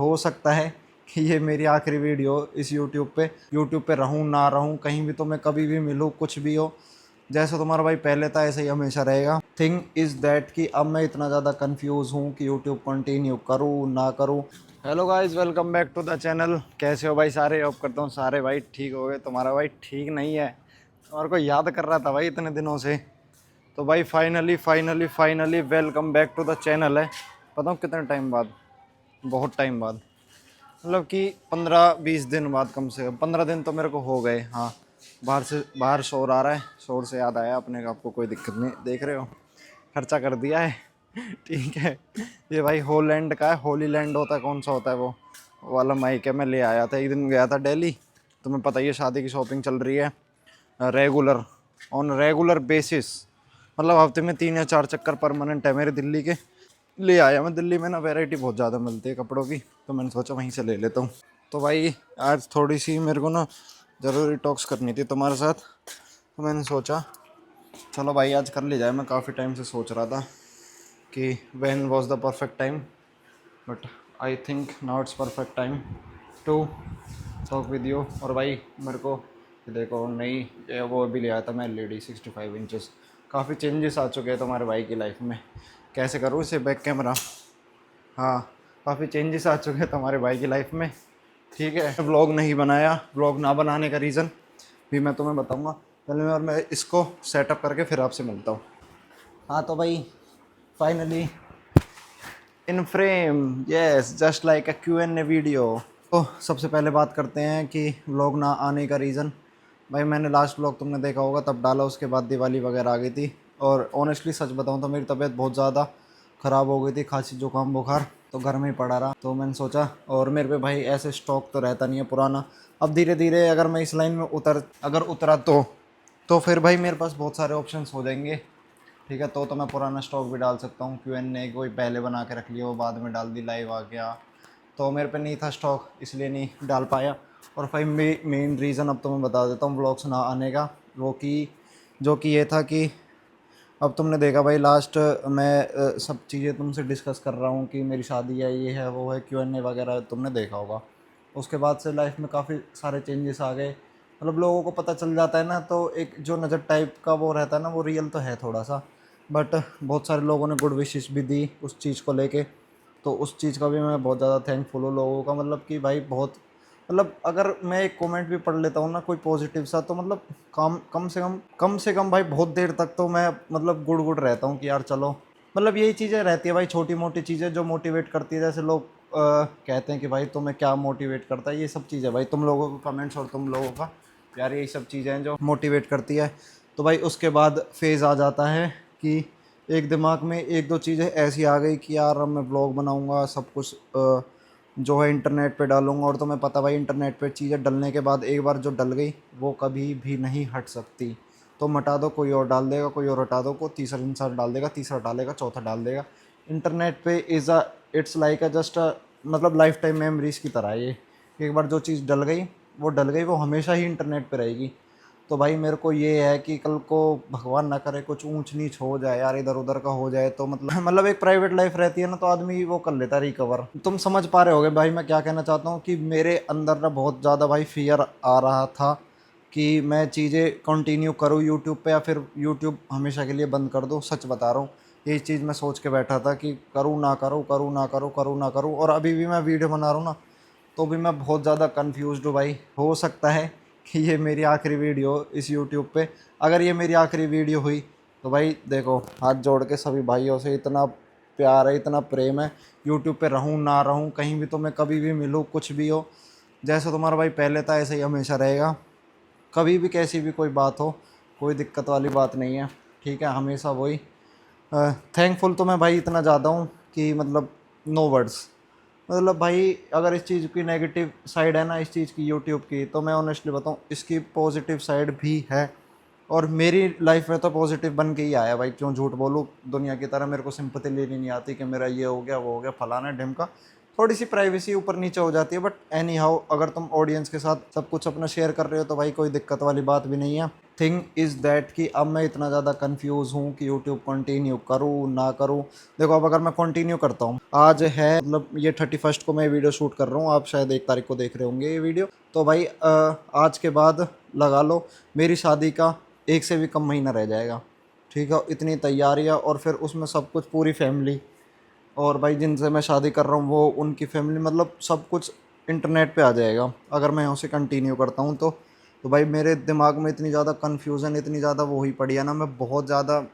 हो सकता है कि ये मेरी आखिरी वीडियो इस यूट्यूब पे रहूँ ना रहूँ, कहीं भी तो मैं कभी भी मिलूँ, कुछ भी हो, जैसे तुम्हारा भाई पहले था ऐसे ही हमेशा रहेगा। थिंग इज़ दैट कि अब मैं इतना ज़्यादा कंफ्यूज हूँ कि यूट्यूब कंटिन्यू करूँ ना करूँ। Hello guys, welcome back to the channel. कैसे हो भाई सारे? होप करता हूँ सारे भाई ठीक हो गए। तुम्हारा भाई ठीक नहीं है, तुम्हारे को याद कर रहा था भाई इतने दिनों से। तो भाई finally welcome back to the channel है। पता हूँ कितने टाइम बाद, बहुत टाइम बाद, मतलब कि 15-20 दिन बाद, कम से कम 15 दिन तो मेरे को हो गए। हाँ, बाहर शोर आ रहा है, शोर से याद आया अपने का। आपको कोई दिक्कत नहीं, देख रहे हो खर्चा कर दिया है। ठीक है। ये भाई हॉलैंड का है, होली लैंड होता है, कौन सा होता है वो वाला माइक है। मैं ले आया था, एक दिन गया था दिल्ली। तुम्हें पता ही है शादी की शॉपिंग चल रही है रेगुलर, ऑन रेगुलर बेसिस, मतलब हफ्ते में 3 या 4 चक्कर परमानेंट है मेरे दिल्ली के। ले आया मैं। दिल्ली में ना वैरायटी बहुत ज़्यादा मिलती है कपड़ों की, तो मैंने सोचा वहीं से ले लेता हूँ। तो भाई आज थोड़ी सी मेरे को ना ज़रूरी टॉक्स करनी थी तुम्हारे साथ, तो मैंने सोचा चलो भाई आज कर ली जाए। मैं काफ़ी टाइम से सोच रहा था कि when was the perfect time, but I think now it's perfect time to talk with you. और भाई मेरे को ये देखो नई वो भी ले आया था मैं, LED 65 इंचेस। काफ़ी चेंजेस आ चुके हैं तुम्हारे भाई की लाइफ में। कैसे करूँ इसे बैक कैमरा? हाँ, काफ़ी चेंजेस आ चुके हैं तुम्हारे भाई की लाइफ में। ठीक है, व्लॉग नहीं बनाया। व्लॉग ना बनाने का रीज़न भी मैं तुम्हें बताऊंगा। पहले मैं इसको सेटअप करके फिर आपसे मिलता हूँ। हाँ तो भाई finally in frame, yes, just like a Q&A video. तो सबसे पहले बात करते हैं कि व्लॉग ना आने का रीज़न। भाई मैंने लास्ट व्लॉग तुमने देखा होगा तब डाला, उसके बाद दिवाली वगैरह आ गई थी। और ऑनेस्टली सच बताऊँ तो मेरी तबीयत बहुत ज़्यादा ख़राब हो गई थी, खांसी जुकाम बुखार, तो घर में ही पड़ा रहा। तो मैंने सोचा, और मेरे पे भाई ऐसे स्टॉक तो रहता नहीं है पुराना। अब धीरे धीरे अगर मैं इस लाइन में उतरा तो फिर भाई मेरे पास बहुत सारे ऑप्शंस हो जाएंगे। ठीक है, तो मैं पुराना स्टॉक भी डाल सकता हूँ। Q&A कोई पहले बना के रख लिया, वो बाद में डाल दी, लाइव आ गया। तो मेरे पे नहीं था स्टॉक, इसलिए नहीं डाल पाया। और भाई मेन रीज़न अब तो मैं बता देता हूँ व्लॉग्स ना आने का। वो कि जो कि ये था कि अब तुमने देखा भाई लास्ट मैं सब चीज़ें तुमसे डिस्कस कर रहा हूँ कि मेरी शादी है, ये है, वो है, Q&A वगैरह तुमने देखा होगा। उसके बाद से लाइफ में काफ़ी सारे चेंजेस आ गए। मतलब लोगों को पता चल जाता है ना, तो एक जो नज़र टाइप का वो रहता है ना, वो रियल तो है थोड़ा सा। बट बहुत सारे लोगों ने गुड विशेस भी दी उस चीज़ को लेके। तो उस चीज़ का भी मैं बहुत ज़्यादा थैंकफुल हूँ लोगों का। मतलब कि भाई बहुत, मतलब अगर मैं एक कमेंट भी पढ़ लेता हूँ ना कोई पॉजिटिव सा, तो मतलब कम से कम भाई बहुत देर तक तो मैं मतलब गुड़ रहता हूँ कि यार चलो। मतलब यही चीज़ें रहती है भाई, छोटी मोटी चीज़ें जो मोटिवेट करती है। जैसे लोग कहते हैं कि भाई तुम्हें क्या मोटिवेट करता है, ये सब चीज़ें भाई तुम लोगों को कमेंट्स और तुम लोगों का यार, यही सब चीज़ें हैं जो मोटिवेट करती है। तो भाई उसके बाद फेज़ आ जाता है कि एक दिमाग में एक दो चीज़ें ऐसी आ गई कि यार अब मैं ब्लॉग बनाऊंगा, सब कुछ जो है इंटरनेट पे डालूंगा। और तुम्हें पता भाई इंटरनेट पे चीज़ें डलने के बाद एक बार जो डल गई वो कभी भी नहीं हट सकती। तो हटा दो, कोई और डाल देगा, कोई और हटा दो, को तीसरा इंसान डाल देगा, तीसरा डालेगा, चौथा डाल देगा। इंटरनेट पे is a it's like a just a, मतलब लाइफ टाइम मेमोरीज़ की तरह है ये। एक बार जो चीज़ डल गई वो डल गई, वो हमेशा ही इंटरनेट पे रहेगी। तो भाई मेरे को ये है कि कल को भगवान ना करे कुछ ऊंच नीच हो जाए यार, इधर उधर का हो जाए, तो मतलब मतलब एक प्राइवेट लाइफ रहती है ना, तो आदमी वो कर लेता है रिकवर। तुम समझ पा रहे होगे भाई मैं क्या कहना चाहता हूँ कि मेरे अंदर ना बहुत ज़्यादा भाई फियर आ रहा था कि मैं चीज़ें कंटिन्यू करूँ यूट्यूब पे, या फिर यूट्यूब हमेशा के लिए बंद कर दूँ। सच बता रहा हूँ, यही चीज़ मैं सोच के बैठा था कि करूँ ना करूँ, करूँ ना करूँ, करूँ ना करूँ। और अभी भी मैं वीडियो बना रहा हूँ ना, तो भी मैं बहुत ज़्यादा कंफ्यूज्ड हूँ भाई। हो सकता है कि ये मेरी आखिरी वीडियो इस यूट्यूब पे। अगर ये मेरी आखिरी वीडियो हुई तो भाई देखो, हाथ जोड़ के सभी भाइयों से इतना प्यार है, इतना प्रेम है। यूट्यूब पे रहूँ ना रहूँ, कहीं भी तो मैं कभी भी मिलूँ, कुछ भी हो, जैसे तुम्हारा भाई पहले था ऐसे ही हमेशा रहेगा। कभी भी कैसी भी कोई बात हो, कोई दिक्कत वाली बात नहीं है। ठीक है, हमेशा वही थैंकफुल तो मैं भाई इतना ज़्यादा हूँ कि मतलब नो वर्ड्स। मतलब भाई अगर इस चीज़ की नेगेटिव साइड है ना, इस चीज़ की यूट्यूब की, तो मैं ऑनेस्टली बताऊँ इसकी पॉजिटिव साइड भी है। और मेरी लाइफ में तो पॉजिटिव बन के ही आया भाई, क्यों झूठ बोलूँ। दुनिया की तरह मेरे को सिंपत्ति लेनी नहीं आती कि मेरा ये हो गया, वो हो गया, फलाना ढिमका। थोड़ी सी प्राइवेसी ऊपर नीचे हो जाती है, बट एनी हाउ अगर तुम ऑडियंस के साथ सब कुछ अपना शेयर कर रहे हो तो भाई कोई दिक्कत वाली बात भी नहीं है। थिंग इज़ दैट कि अब मैं इतना ज़्यादा कंफ्यूज हूँ कि यूट्यूब कंटिन्यू करूँ ना करूँ। देखो अब अगर मैं कंटिन्यू करता हूँ, आज है मतलब ये 31 को मैं वीडियो शूट कर रहा हूँ, आप शायद 1 तारीख को देख रहे होंगे ये वीडियो, तो भाई आज के बाद लगा लो मेरी शादी का 1 से भी कम महीना रह जाएगा। ठीक है, इतनी तैयारियाँ और फिर उसमें सब कुछ पूरी फैमिली, और भाई जिनसे मैं शादी कर रहा हूँ वो उनकी फैमिली, मतलब सब कुछ इंटरनेट पे आ जाएगा अगर मैं यहाँ से कंटिन्यू करता हूँ तो भाई मेरे दिमाग में इतनी ज़्यादा कन्फ्यूज़न, इतनी ज़्यादा वो ही पड़ी है ना, मैं बहुत ज़्यादा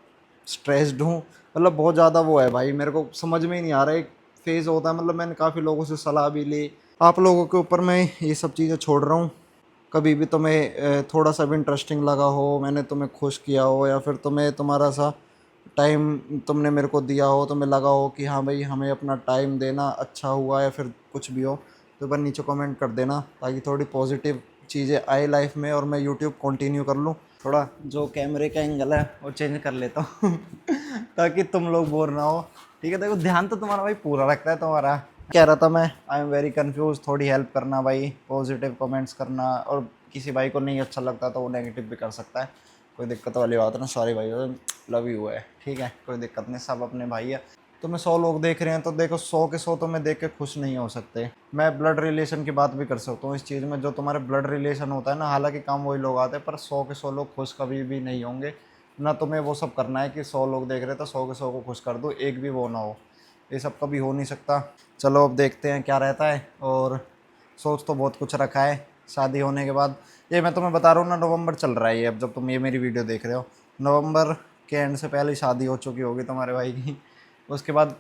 स्ट्रेस्ड हूँ। मतलब बहुत ज़्यादा वो है भाई, मेरे को समझ में ही नहीं आ रहा, एक फेज़ होता है, मतलब मैंने काफ़ी लोगों से सलाह भी ली, आप लोगों के ऊपर मैं ये सब चीज़ें छोड़ रहा हूँ। कभी भी तुम्हें थोड़ा सा भी इंटरेस्टिंग लगा हो, मैंने तुम्हें खुश किया हो, या फिर तुम्हें तुम्हारा सा टाइम तुमने मेरे को दिया हो, तुम्हें लगा हो कि हाँ भाई हमें अपना टाइम देना अच्छा हुआ, या फिर कुछ भी हो, तो बस नीचे कमेंट कर देना ताकि थोड़ी पॉजिटिव चीज़ें आए लाइफ में और मैं यूट्यूब कंटिन्यू कर लूँ। थोड़ा जो कैमरे का एंगल है वो चेंज कर लेता हूँ ताकि तुम लोग बोर ना हो। ठीक है, देखो ध्यान तो तुम्हारा भाई पूरा रखता है तुम्हारा। कह रहा था मैं, आई एम वेरी कंफ्यूज, थोड़ी हेल्प करना भाई, पॉजिटिव कमेंट्स करना, और किसी भाई को नहीं अच्छा लगता तो वो नेगेटिव भी कर सकता है, कोई दिक्कत वाली बात ना। सॉरी भाई, लव यू है, ठीक है, कोई दिक्कत नहीं, सब अपने भाई है। तुम्हें 100 लोग देख रहे हैं तो देखो 100 के 100 तुम्हें देख के खुश नहीं हो सकते। मैं ब्लड रिलेशन की बात भी कर सकता हूँ इस चीज़ में, जो तुम्हारे ब्लड रिलेशन होता है ना, हालांकि काम वही लोग आते हैं पर 100 के 100 लोग खुश कभी भी नहीं होंगे ना। तुम्हें वो सब करना है कि 100 लोग देख रहे हैं तो 100 के 100 को खुश कर दो, एक भी वो ना हो, ये सब कभी हो नहीं सकता। चलो अब देखते हैं क्या रहता है, और सोच तो बहुत कुछ रखा है शादी होने के बाद। ये मैं तुम्हें बता रहा हूँ ना, नवंबर चल रहा है ये, अब जब तुम ये मेरी वीडियो देख रहे हो, नवंबर के एंड से पहले शादी हो चुकी होगी तुम्हारे भाई की। उसके बाद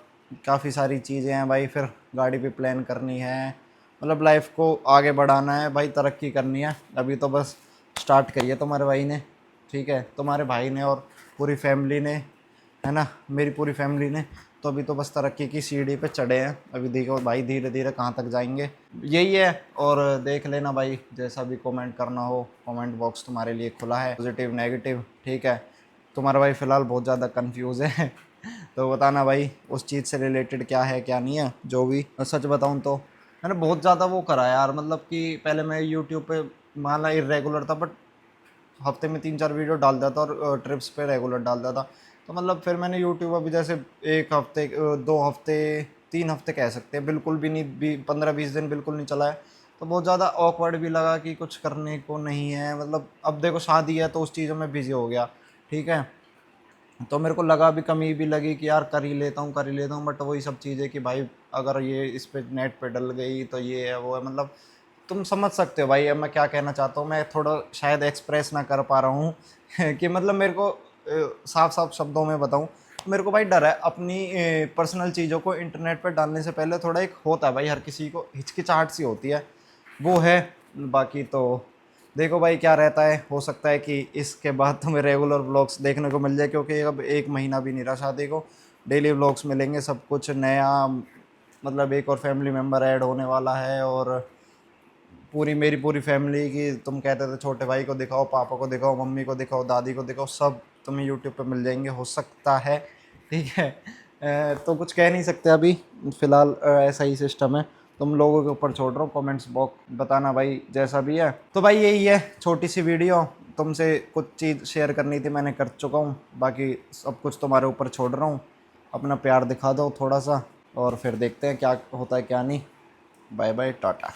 काफ़ी सारी चीज़ें हैं भाई, फिर गाड़ी भी प्लान करनी है, मतलब लाइफ को आगे बढ़ाना है भाई, तरक्की करनी है। अभी तो बस स्टार्ट करी है तुम्हारे भाई ने, ठीक है, तुम्हारे भाई ने और पूरी फैमिली ने, है ना, मेरी पूरी फैमिली ने, तो अभी तो बस तरक्की की सीढ़ी पे चढ़े हैं। अभी देखो भाई धीरे धीरे कहाँ तक जाएंगे, यही है। और देख लेना भाई, जैसा भी कमेंट करना हो, कमेंट बॉक्स तुम्हारे लिए खुला है, पॉजिटिव नेगेटिव, ठीक है। तुम्हारा भाई फ़िलहाल बहुत ज़्यादा कंफ्यूज है तो बताना भाई उस चीज़ से रिलेटेड क्या है क्या नहीं है, जो भी। सच बताऊँ तो मैंने बहुत ज़्यादा वो करा यार, मतलब कि पहले मैं यूट्यूब पे मान ला इरेगुलर था, बट हफ्ते में 3-4 वीडियो डाल देता और ट्रिप्स पे रेगुलर डाल देता। तो मतलब फिर मैंने यूट्यूब अभी जैसे 1 हफ्ते 2 हफ्ते 3 हफ्ते कह सकते हैं, बिल्कुल भी नहीं, 15-20 दिन बिल्कुल नहीं चला है। तो बहुत ज़्यादा ऑकवर्ड भी लगा कि कुछ करने को नहीं है, मतलब अब देखो शादी है तो उस चीज़ों में बिज़ी हो गया, ठीक है। तो मेरे को लगा भी, कमी भी लगी कि यार कर ही लेता हूँ, बट वही सब चीज़ें कि भाई अगर ये इस पे नेट पे डल गई तो ये है वो है, मतलब तुम समझ सकते हो भाई अब मैं क्या कहना चाहता हूँ। मैं थोड़ा शायद एक्सप्रेस ना कर पा रहा हूँ कि मतलब मेरे को साफ साफ शब्दों में बताऊँ, मेरे को भाई डर है अपनी पर्सनल चीज़ों को इंटरनेट पर डालने से पहले, थोड़ा एक होता है भाई, हर किसी को हिचकिचाहट सी होती है, वो है। बाकी तो देखो भाई क्या रहता है, हो सकता है कि इसके बाद तुम्हें रेगुलर व्लॉग्स देखने को मिल जाए, क्योंकि अब 1 महीना भी नहीं रहा शादी को, डेली व्लॉग्स मिलेंगे, सब कुछ नया, मतलब एक और फैमिली मेम्बर ऐड होने वाला है, और मेरी पूरी फैमिली की, तुम कहते थे छोटे भाई को दिखाओ, पापा को दिखाओ, मम्मी को दिखाओ, दादी को दिखाओ, सब तुम्हें यूट्यूब पे मिल जाएंगे, हो सकता है, ठीक है। तो कुछ कह नहीं सकते अभी, फ़िलहाल ऐसा ही सिस्टम है, तुम लोगों के ऊपर छोड़ रहा हूँ, कमेंट्स बॉक्स बताना भाई जैसा भी है। तो भाई यही है छोटी सी वीडियो, तुमसे कुछ चीज़ शेयर करनी थी, मैंने कर चुका हूँ, बाकी सब कुछ तुम्हारे ऊपर छोड़ रहा हूँ। अपना प्यार दिखा दो थोड़ा सा, और फिर देखते हैं क्या होता है क्या नहीं। Bye bye, Tata.